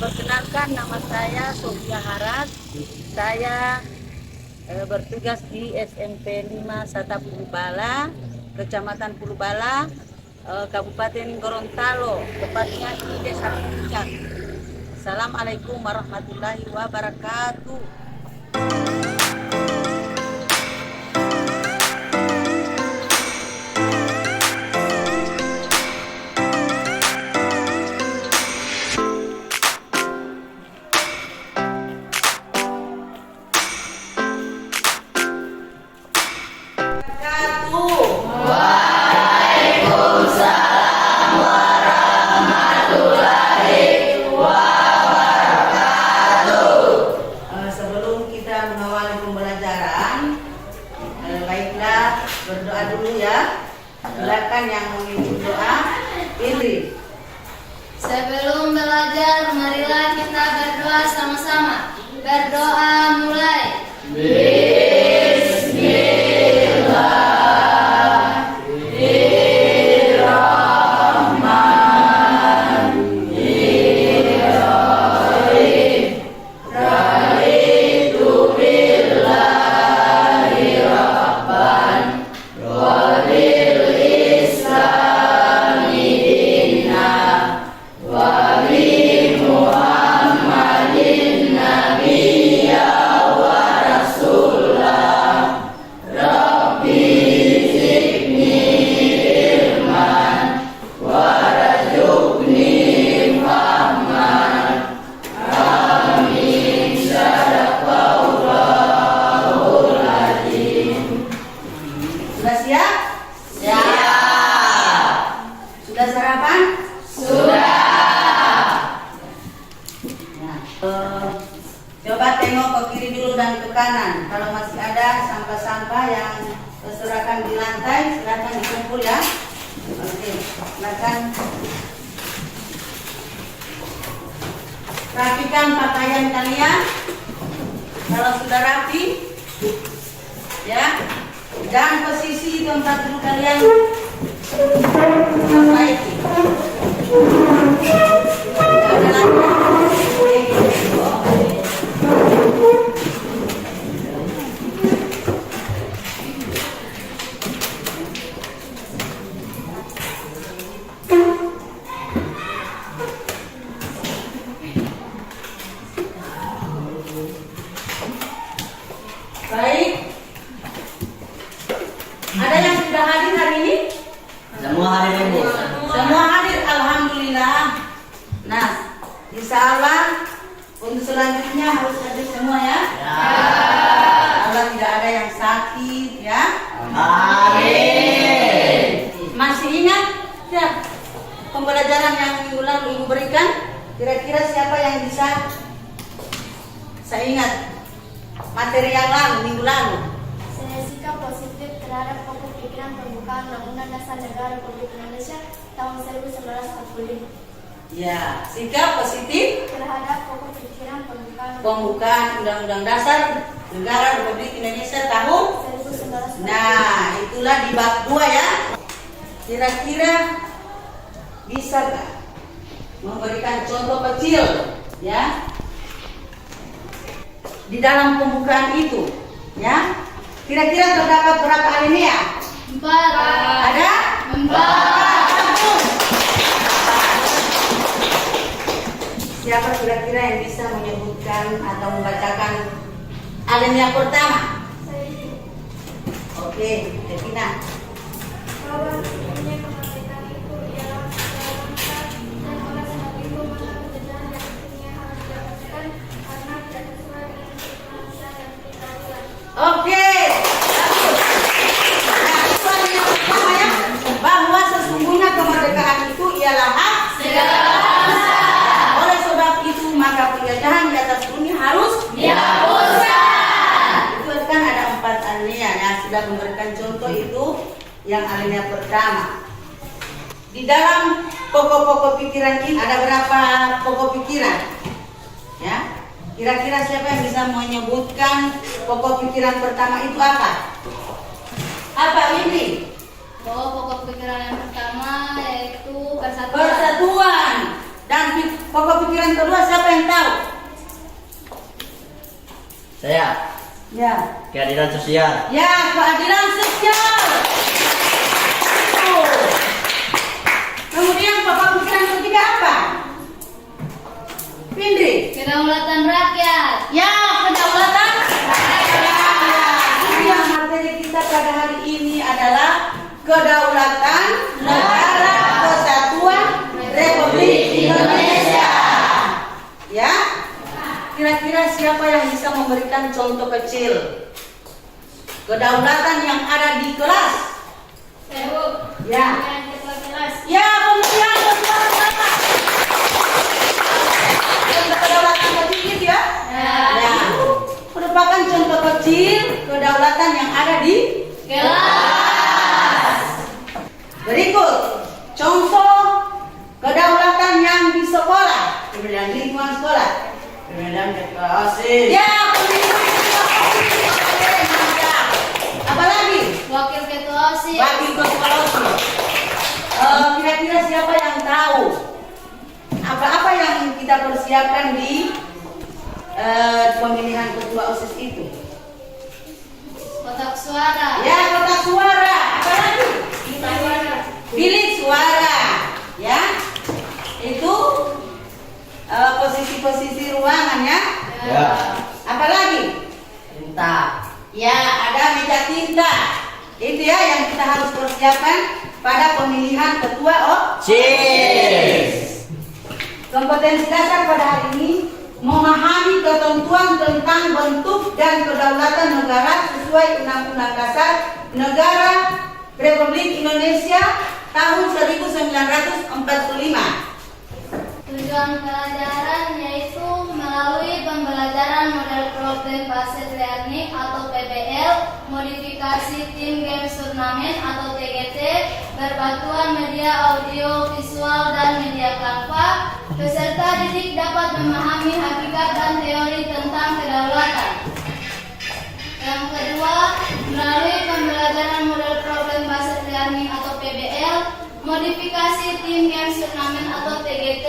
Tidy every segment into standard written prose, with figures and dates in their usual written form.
Perkenalkan, nama saya Sofia Haras. Saya bertugas di SMP 5 Sata Purubala, Kecamatan Purubala, Kabupaten Gorontalo, tepatnya di Desa Puncak. Assalamualaikum warahmatullahi wabarakatuh. Baiklah, berdoa dulu ya. Silakan yang memimpin doa, Indri. Sebelum belajar, marilah kita berdoa sama-sama. Berdoa mulai. Sudah siap? Siap. Sudah sarapan? Sudah. Nah, coba tengok ke kiri dulu dan ke kanan. Kalau masih ada sampah-sampah yang berserakan di lantai, silakan dikumpul ya. Oke, silakan. Rapikan pakaian kalian. Kalau sudah rapi, ya. Dan posisi tempat duduk kalian perbaiki. Baik. Ada yang sudah hadir hari ini? Semua hadir Ibu. Semua hadir, alhamdulillah. Nah, insya Allah untuk selanjutnya harus hadir semua ya. Allah tidak ada yang sakit ya. Amin. Masih ingat ya pembelajaran yang minggu lalu Ibu berikan? Kira-kira siapa yang bisa saya ingat materi yang lalu, minggu lalu? Sikap positif terhadap pokok pikiran pembukaan Undang-Undang Dasar Negara Republik Indonesia tahun 1945. Ya, sikap positif Terhadap pokok pikiran pembukaan Undang-Undang Dasar Negara Republik Indonesia tahun. 1945. Nah, itulah di bab 2 ya. Kira-kira bisa nggak memberikan contoh kecil ya di dalam pembukaan itu ya? Kira-kira terdapat berapa alinea? 4. Ada? 4. Siapa kira-kira yang bisa menyebutkan atau membacakan alinea pertama? Oke, Devina. Bahwa sesungguhnya kemerdekaan itu ialah segala bangsa dan oleh sebab itu maka penjajahan dan dunia harus dilakukan karena tidak sesuai dengan bangsa dan keadilan. Oke, bagus. Nah, soal yang pertama ya, bahwa sesungguhnya kemerdekaan itu ialah hak segala bangsa. Oleh sebab itu maka penjajahan di atas bumi harus dihapuskan. Itu kan ada 4 alinea ya, sudah memberikan contoh itu yang alinea pertama. Di dalam pokok-pokok pikiran ini ada berapa pokok pikiran? Ya. Kira-kira siapa yang bisa menyebutkan pokok pikiran pertama itu apa? Apa ini? Bahwa pokok pikiran yang pertama yaitu persatuan. Persatuan. Dan pokok pikiran kedua siapa yang tahu? Saya. Ya. Keadilan sosial. Ya, keadilan sosial. Oh. Kemudian pemikiran ketiga apa? Pindri. Kedaulatan rakyat. Ya, kedaulatan rakyat. Jadi yang materi kita pada hari ini adalah kedaulatan negara kesatuan Republik Indonesia. Ya, kira-kira siapa yang bisa memberikan contoh kecil kedaulatan yang ada di kelas? Saya, Bu. Ya. Yang ketua kelas. Ya, pemilihan ketua kelas. Contoh kedaulatan kecil ya? Ya. Merupakan contoh kecil kedaulatan yang ada di Kelas. Berikut contoh kedaulatan yang di sekolah, kemudian di lingkungan sekolah, kemudian deklarasi. Ya, apa lagi? Wakil ketua OSIS. Wakil ketua OSIS. Kira-kira siapa yang tahu apa-apa yang kita persiapkan di pemilihan ketua OSIS itu? Kotak suara. Ya, kotak suara. Apa lagi? Bilik suara. Ya, itu posisi-posisi ruangan ya. Ya. Apa lagi? Tinta. Ya, ada meja tinta. Itu ya yang kita harus persiapkan pada pemilihan ketua OSIS. Kompetensi dasar pada hari ini memahami ketentuan tentang bentuk dan kedaulatan negara sesuai Undang-Undang Dasar Negara Republik Indonesia tahun 1945. Tujuan pelajaran yaitu melalui pembelajaran model problem based learning atau PBL, modifikasi tim games turnamen atau TGT, berbantuan media audio, visual dan media kanva. Peserta didik dapat memahami hakikat dan teori tentang kedaulatan. Yang kedua, melalui pembelajaran model problem based learning atau PBL, modifikasi tim games turnamen atau TGT,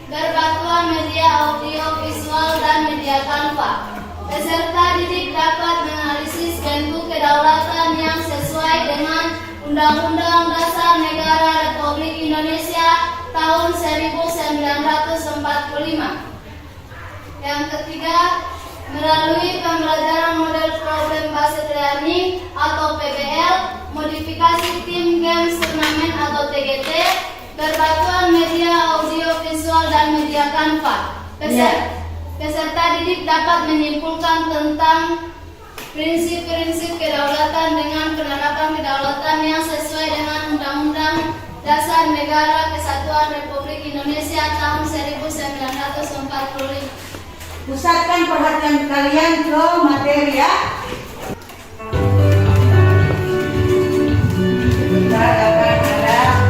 berbantuan media audio, visual dan media kanva. Peserta didik dapat menganalisis bentuk kedaulatan yang sesuai dengan Undang-Undang Dasar Negara Republik Indonesia tahun 1945. Yang ketiga, melalui pembelajaran model problem based learning atau PBL, modifikasi tim games turnamen atau TGT, berbantuan media audio, visual dan media kanva. Peserta didik dapat menyimpulkan tentang prinsip-prinsip kedaulatan dengan penerapan kedaulatan yang sesuai dengan Undang-Undang Dasar Negara Kesatuan Republik Indonesia tahun 1945. Pusatkan perhatian kalian ke materi ya. Sebentar akan ada.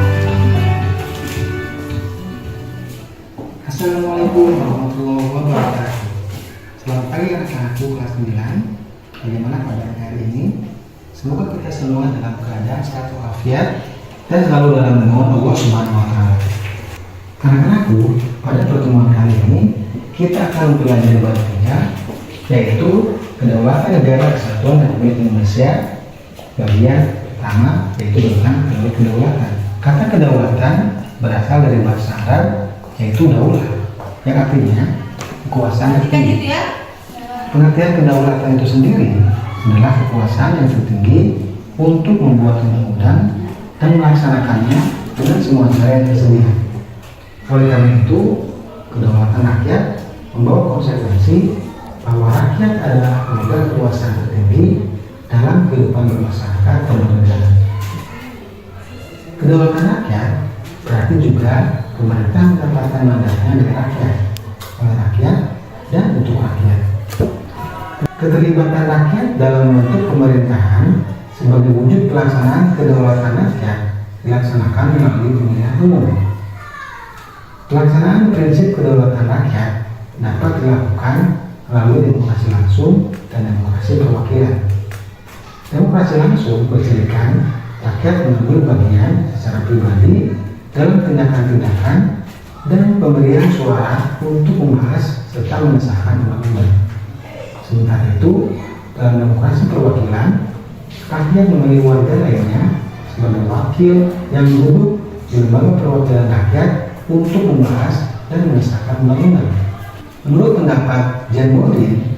Assalamualaikum warahmatullahi wabarakatuh. Selamat pagi anak-anakku kelas 9. Bagaimana pada hari ini? Semoga kita semua dalam keadaan sehat walafiat dan selalu dalam naungan Allah Subhanahu wa taala. Anak-anakku, pada pertemuan kali ini kita akan mempelajari bab 3, yaitu kedaulatan negara kesatuan Republik Indonesia. Bagian pertama yaitu tentang teori kedaulatan. Kata kedaulatan berasal dari bahasa Arab yaitu daulah, yang artinya kekuasaan tertinggi. Pengertian kedaulatan itu sendiri adalah kekuasaan yang tertinggi untuk membuat undang-undang dan melaksanakannya dengan semua cara yang tersedia. Oleh karena itu, kedaulatan rakyat membawa konsekuensi bahwa rakyat adalah pemegang kekuasaan tertinggi dalam kehidupan bermasyarakat dan bernegara. Kedaulatan rakyat berarti juga pemerintah mendapatkan mandatnya dari rakyat, oleh rakyat, dan untuk rakyat. Keterlibatan rakyat dalam membentuk pemerintahan sebagai wujud pelaksanaan kedaulatan rakyat dilaksanakan melalui pemilihan umum. Pelaksanaan prinsip kedaulatan rakyat dapat dilakukan melalui demokrasi langsung dan demokrasi perwakilan. Demokrasi langsung bercirikan rakyat mengambil bagian secara pribadi dalam tindakan-tindakan dan pemberian suara untuk membahas serta mengesahkan undang-undang. Sementara itu, dalam demokrasi perwakilan, rakyat memilih warga lainnya sebagai wakil yang duduk di lembaga perwakilan rakyat untuk membahas dan mengesahkan undang-undang. Menurut pendapat Jean Bodin,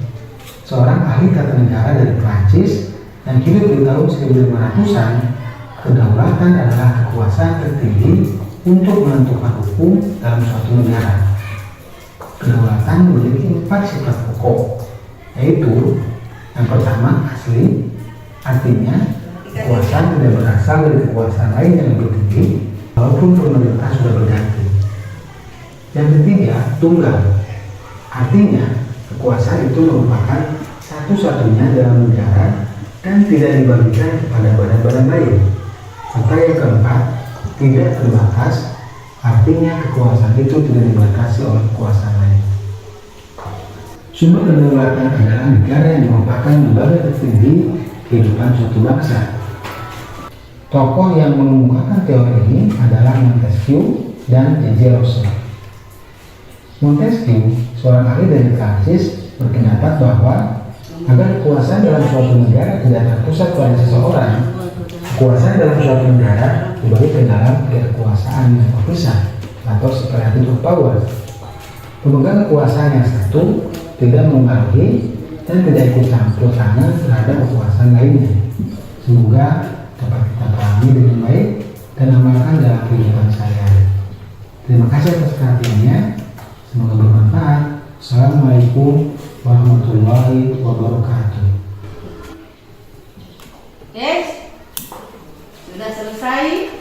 seorang ahli tata negara dari Prancis yang hidup di tahun 1500-an, kedaulatan adalah kekuasaan tertinggi untuk menentukan hukum dalam suatu negara. Kedaulatan memiliki 4 sifat pokok, yaitu yang pertama asli, artinya kekuasaan tidak berasal dari kekuasaan lain yang lebih tinggi walaupun pemerintah sudah berganti. Yang ketiga, tunggal, artinya kekuasaan itu merupakan satu-satunya dalam negara dan tidak dibagikan kepada badan-badan lain. Serta yang keempat, tidak terbatas, artinya kekuasaan itu tidak dibatasi oleh kekuasaan lain. Sumber kedaulatan adalah negara yang merupakan lembaga tertinggi kehidupan suatu bangsa. Tokoh yang mengemukakan teori ini adalah Montesquieu dan J.J. Rousseau. Montesquieu, seorang ahli dari Prancis, berpendapat bahwa agar kekuasaan dalam suatu negara tidak terpusat pada seseorang, kekuasaan dalam suatu negara dibagi ke dalam kekuasaan yang terpisah atau separated power. Pemegang kekuasaan yang satu tidak mempengaruhi dan tidak ikut campur tangan terhadap kekuasaan lainnya. Semoga dapat kita pahami dengan baik dan amalkan dalam kehidupan sehari-hari. Terima kasih atas perhatiannya. Semoga bermanfaat. Assalamualaikum warahmatullahi wabarakatuh. Oke, sudah selesai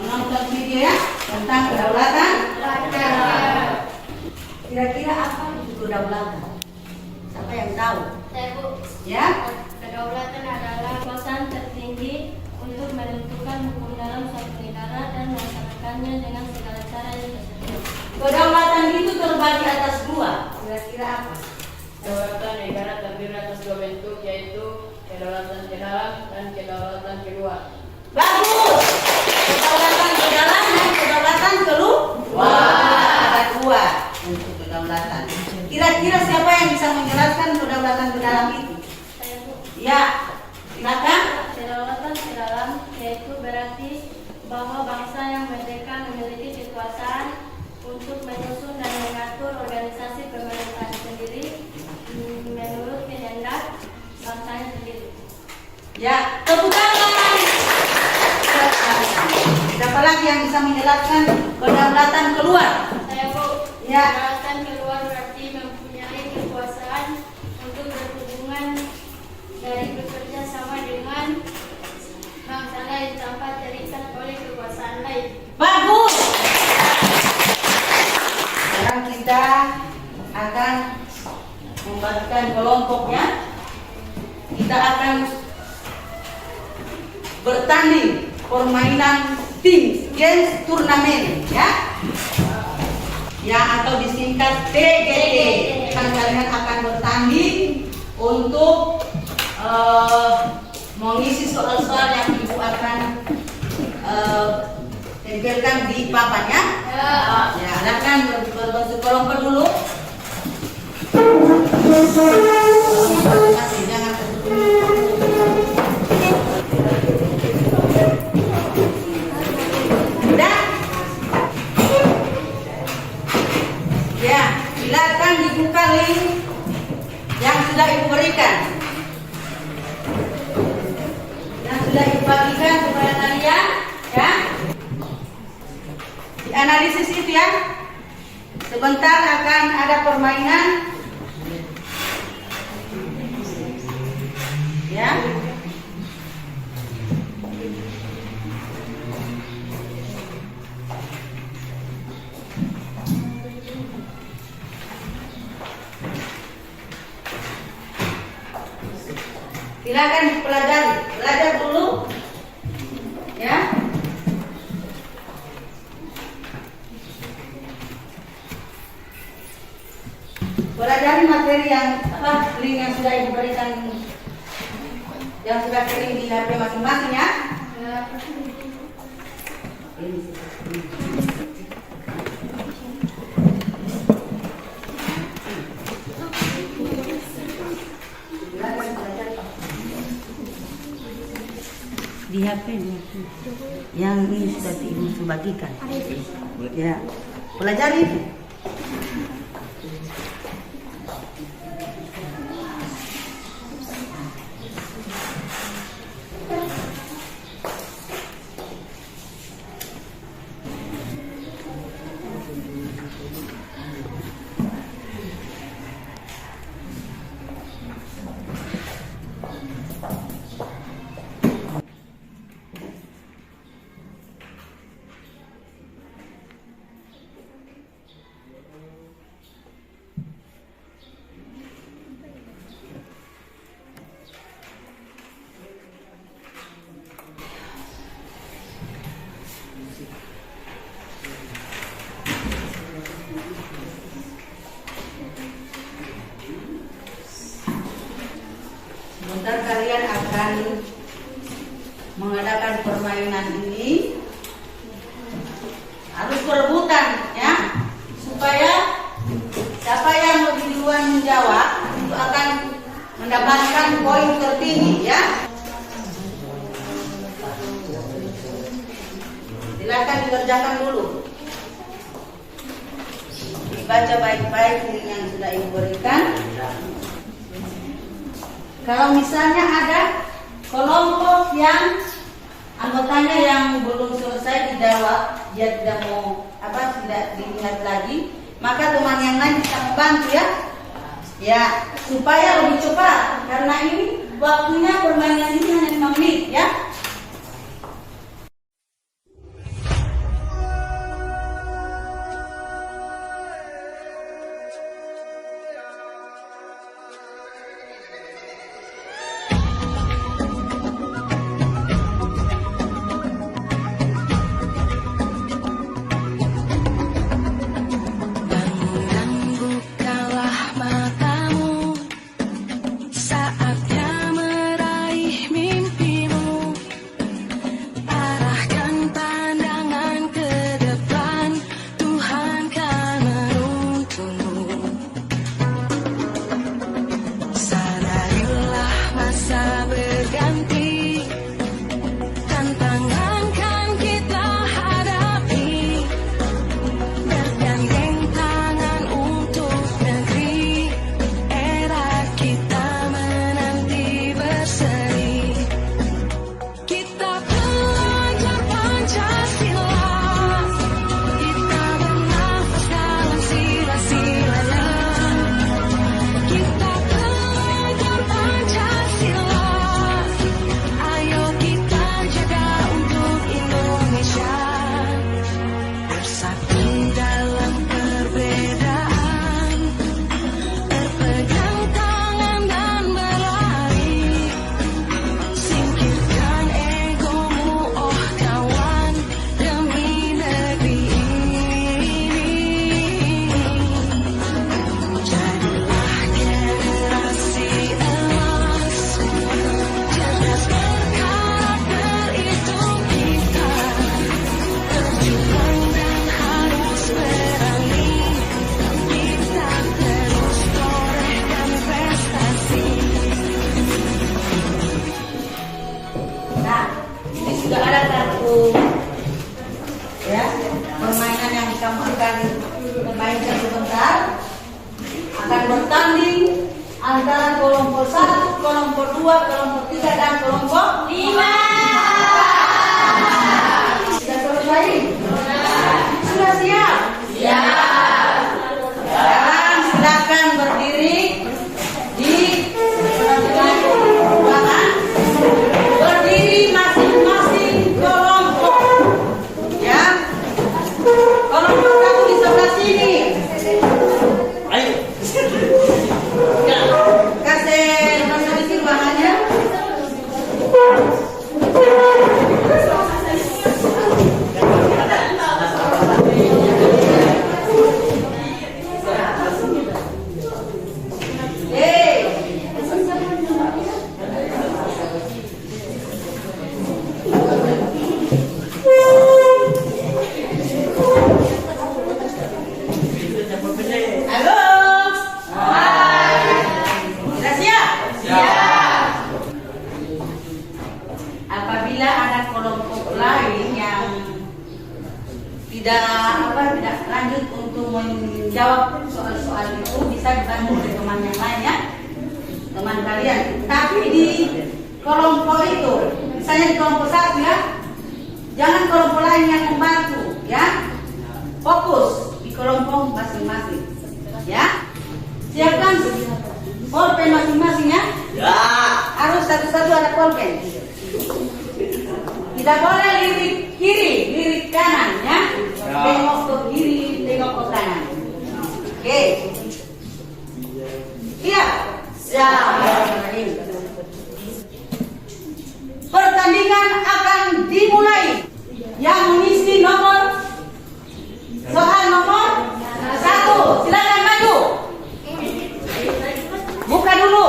menonton video ya tentang kedaulatan rakyat. Kira-kira apa itu kedaulatan? Siapa yang tahu? Saya, Bu. Ya? Kedaulatan adalah kekuasaan tertinggi untuk menentukan hukum dalam suatu negara dan melaksanakannya dengan segala cara yang tersedia. Kedaulatan itu terbagi atas 2. Kira-kira apa? Kedaulatan negara terdiri atas 2 bentuk, yaitu kedaulatan ke dalam dan kedaulatan keluar. Bagus. Kedaulatan ke dalam dan kedaulatan keluar. Ada 2 untuk kedaulatan. Kira-kira siapa yang bisa menjelaskan kedaulatan ke dalam itu? Saya, Bu. Ya, silakan. Kedaulatan ke dalam yaitu berarti bahwa bangsa yang merdeka memiliki kekuasaan untuk menyusun dan mengatur organisasi pemerintahan sendiri menurut kehendak bangsanya sendiri. Ya, tepuk tangan. Siapa lagi yang bisa menjelaskan kedaulatan keluar? Saya, Bu. Ya. Kedaulatan keluar berarti mempunyai kekuasaan untuk berhubungan dari bekerja sama dengan bangsa lain tanpa terikat oleh kekuasaan lain. Bagus. Sekarang kita akan membagikan kelompoknya. Kita akan bertanding permainan tim games turnamen ya. Ya atau disingkat TGT. Kan kalian akan bertanding untuk mengisi soal-soal yang ibu akan tempelkan di papan ya. Ya, silakan berbentuk kelompok dulu. Jangan udah. Ya, silakan dibuka link yang sudah ibu berikan. Yang sudah ibu bagikan kepada kalian, ya. Dianalisis itu ya. Sebentar akan ada permainan. Ya. Silakan dipelajari, belajar dulu, ya. Pelajari materi yang link yang sudah ibu berikan, yang sudah kirim di HP masing-masing ya. di HP yang ini sudah ibu bagikan. Ya, pelajari itu. Sebentar kalian akan mengadakan permainan ini, harus berebutan ya, supaya siapa yang lebih duluan menjawab itu akan mendapatkan poin tertinggi ya. Silakan dikerjakan dulu, dibaca baik-baik yang sudah ibu berikan. Kalau misalnya ada kelompok yang anggotanya yang belum selesai dijawab, dia tidak mau tidak dilihat lagi, maka teman yang lain bisa membantu ya. Ya, supaya lebih cepat karena ini waktunya permainan ini hanya 5 menit ya. Mainkan sebentar, akan bertanding antara kelompok 1, kelompok 2, kelompok 3 dan kelompok 5. Sudah selesai? Sudah siap? Siap. Sekarang silakan berdiri di tengah-tengah ruangan. Berdiri masing-masing kelompok. Ya. Kelompok 1 di sebelah sini. Ayo. Kasih di sini bahannya. soal itu bisa dibantu oleh teman yang lain ya, teman kalian. Tapi di kelompok itu, misalnya di kelompok 1 ya, jangan kelompok lain yang membantu ya. Fokus di kelompok masing-masing ya. Siapkan pulpen masing-masing ya. Ya. Harus satu-satu ada pulpen. Tidak boleh lirik kiri, lirik kanan ya. Tengok ke kiri, tengok ke kanan. Oke. Siap. Siap. Pertandingan akan dimulai. Yang mengisi soal nomor 1. Silakan maju. Buka dulu.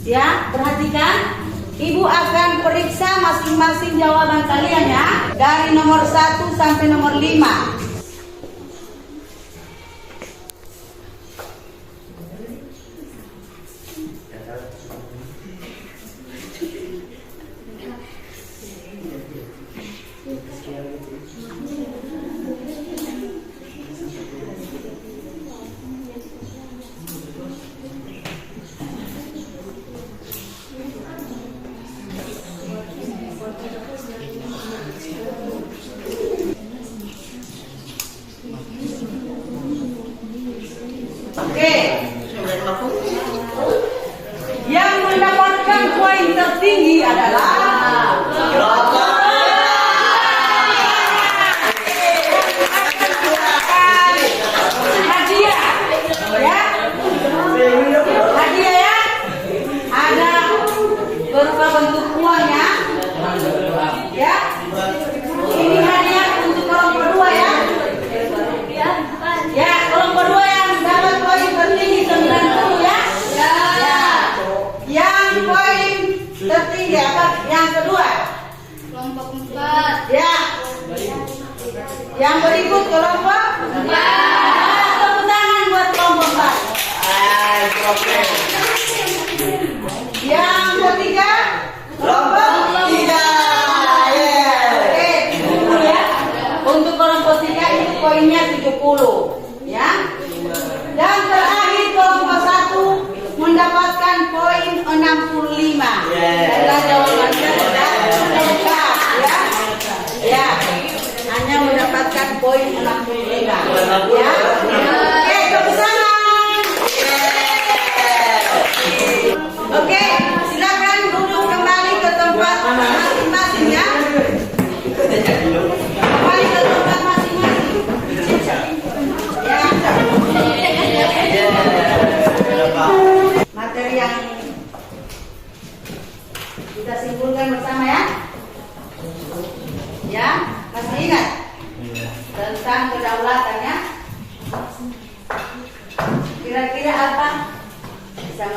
Ya, perhatikan. Ibu akan periksa masing-masing jawaban kalian ya. Dari nomor 1 sampai nomor 5. Oke. Yang mendapatkan poin tertinggi adalah hadiah. Ya. Hadiah ya. Ada berupa bentuk uang ya. Ya. Ini hadiah untuk kelompok 2 ya. Ya, kelompok 2 yang dapat poin tertinggi 90 ya. Ya. Yang poin tertinggi apa? Yang kedua. Kelompok 4. Ya. Yang berikut kelompok 4. Tepuk tangan buat kelompok 4. Yang ketiga kelompok 3. Oke, 70 ya. Untuk kelompok 3 itu poinnya 70 ya. Dan terakhir kelompok 1 mendapatkan poin 65. Karena jawabannya sudah lengkap ya. Ya. Hanya mendapatkan poin 65 ya. Oke, tepuk tangan. Oke. masing-masing ya. Kembali ke tempat masing-masing. Ya. Materi yang kita simpulkan bersama ya. Ya, masih ingat tentang kedaulatannya? Kira-kira apa? Bisa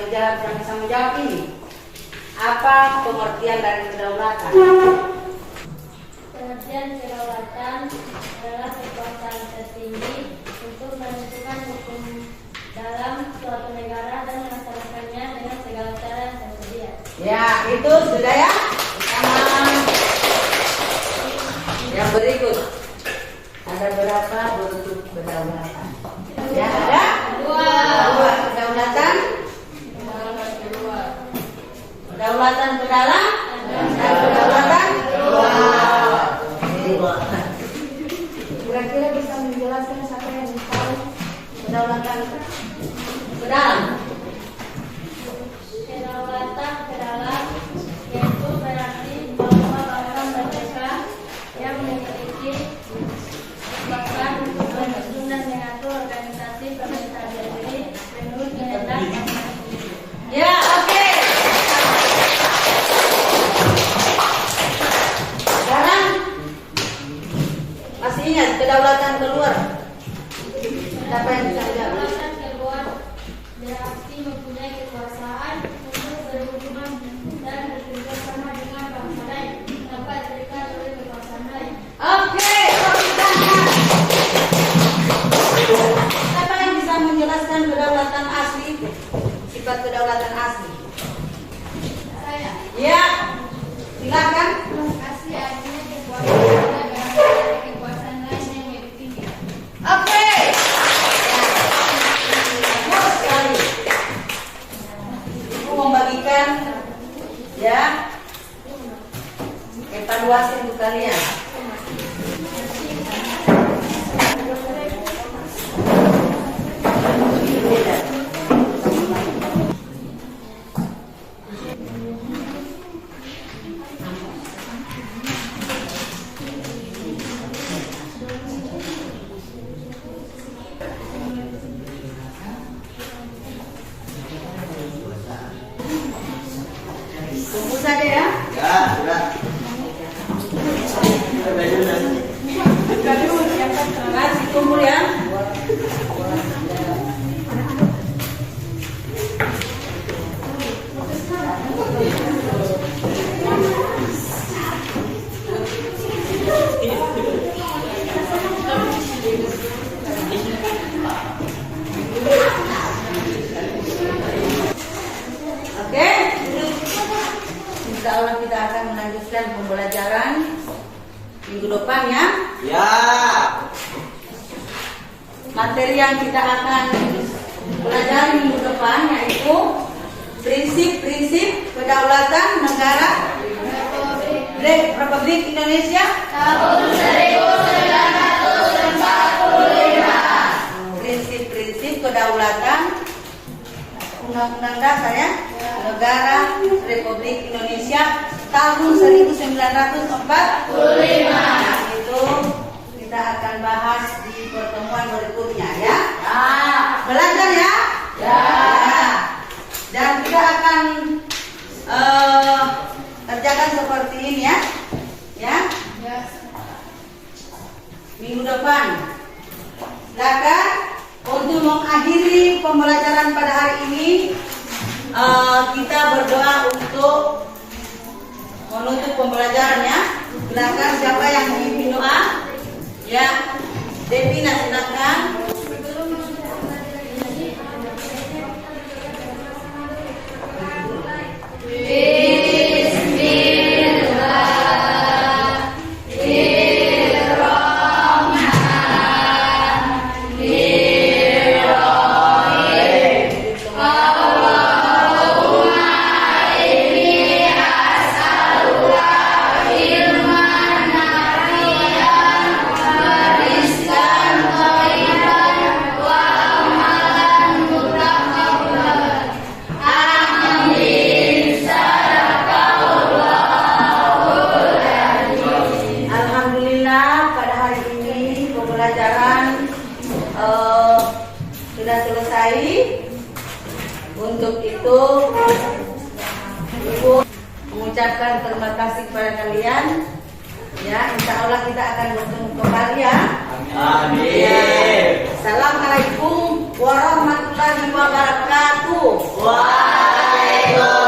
menjawab ini. Apa pengertian dari kedaulatan? Pengertian kedaulatan adalah kekuasaan tertinggi untuk menentukan hukum dalam suatu negara dan melaksanakannya dengan segala cara yang tersedia. Ya, itu sudah ya. Pertama. Yang berikut. Ada berapa bentuk kedaulatan? Ya, ada dua kedaulatan. Kedaulatan ke dalam dan kedaulatan luar. Kira-kira bisa menjelaskan siapa yang tahu kedaulatan ke dalam? Kedaulatan ke dalam yaitu berarti bahwa bangsa merdeka yang memiliki kekuasaan untuk menyusun dan mengatur organisasi pemerintahan sendiri menurut kehendak masing-masing. Ya, oke. Sekarang masih ingat kedaulatan keluar? Siapa yang bisa jawab? Kedaulatan keluar berarti mempunyai kekuasaan untuk berhubungan dan bekerja sama dengan bangsa lain tanpa terikat oleh kekuasaan lain. Oke, tepuk tangan. Siapa yang bisa menjelaskan kedaulatan asli itu? Sifat kedaulatan asli. Saya Ya, silakan. kasih adanya kekuasaan negara dari kekuasaan lain yang lebih tinggi. Oke. Bagus sekali. Ibu membagikan ya evaluasi untuk kalian. Tunggu saja ya. Ya, sudah. Kasih kumpul ya. Oke, insya Allah kita akan melanjutkan pembelajaran minggu depan ya. Ya. Materi yang kita akan pelajari minggu depan yaitu prinsip-prinsip kedaulatan negara Republik Indonesia tahun 1945. Prinsip-prinsip kedaulatan Undang-Undang Dasar ya, Negara Republik Indonesia tahun 1945. Itu kita akan bahas di pertemuan berikutnya ya. Belajar ya. Dan kita akan kerjakan seperti ini ya. Minggu depan. Silakan untuk mengakhiri pembelajaran pada hari ini. Kita berdoa untuk menutup pembelajarannya. Silakan siapa yang memimpin doa? Ya, Devina silakan. Rizqan thayyiban mengucapkan terima kasih kepada kalian. Ya, insya Allah kita akan bertemu kembali ya. Amin. Assalamualaikum warahmatullahi wabarakatuh. Waalaikumsalam.